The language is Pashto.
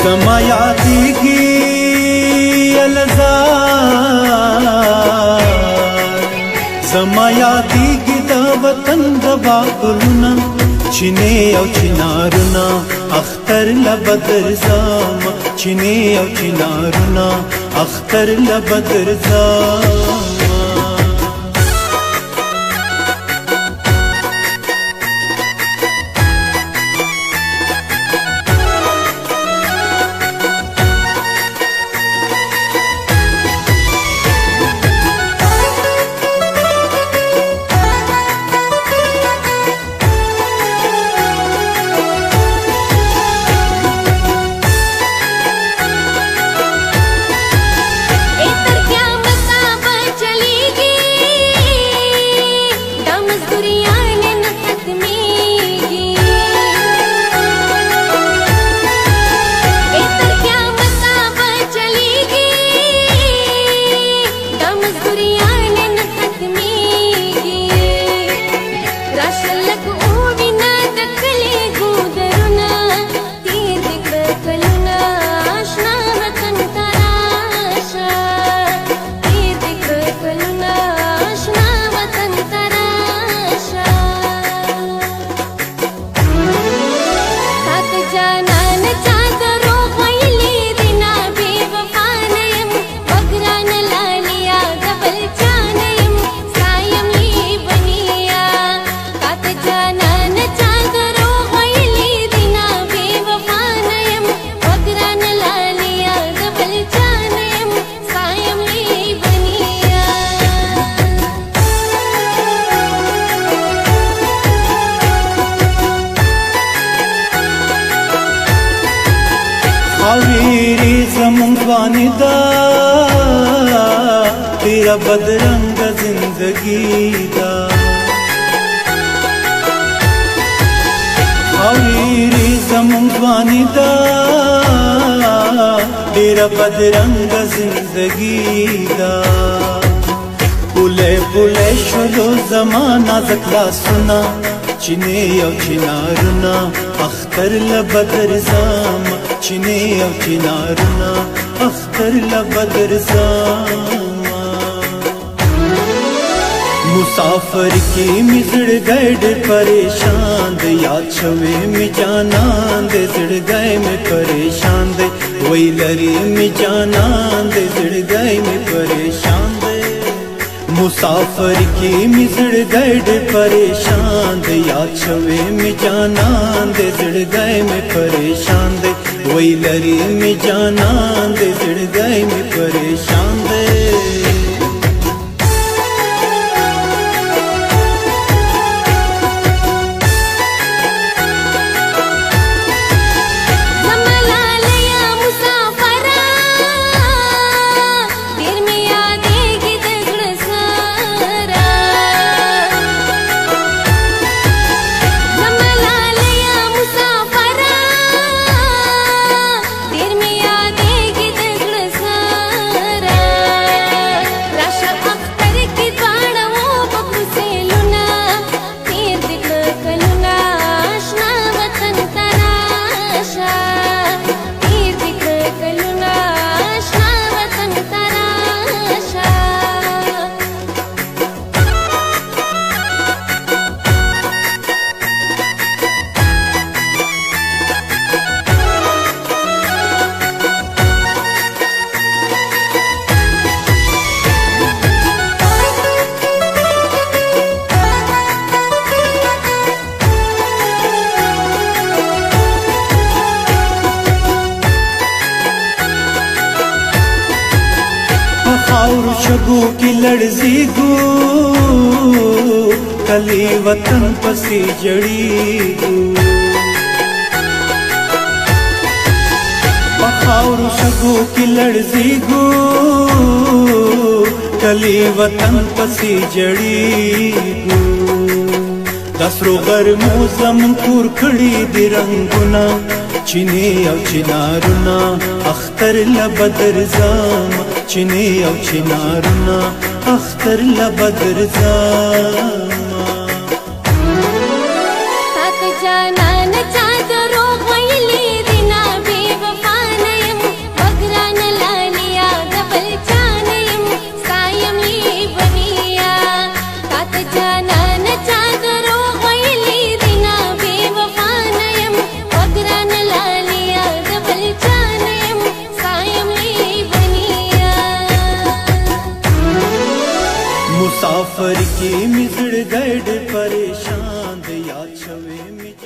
زما یادیږي الزار زما یادیږي د وطن د باغلونه چینه او چنارونه اختر لبدر زام چینه او چنارونه اختر لبدر زام خاویری زمون ځواني دا تیرا بدرنګ زندگی دا خاویری زمون ځواني دا تیرا بدرنګ زندگی دا پوله پوله شلو زمانہ زکلا سنا چینه او چنارونه اختر لبدر زام چینه او چنارونه اختر لبدر زام مسافر کی مزڑ گئے ډېر پریشان دے یاد شوے می جانان دے زڑ گئے میں پریشان دے وہی لری می جانان دے زڑ گئے میں پریشان دے مسافر کی مزڑ گئے ډېر پریشان دے یاد شوے می جانان دے زڑ گئے میں پریشان دے وہی لری می جانان دے زڑ گئے میں پریشان دے خاور شګو کې لړزيګو کلی وطن پسې جړېګو خاور شګو کې لړزيګو کلی وطن پسې جړېګو دسرو غرمو زمون کور کړي دي رنگونه چینه او چنارونه اختر لبدر زام چینه او چنارونه اختر لبدر زام تاک جانان چادر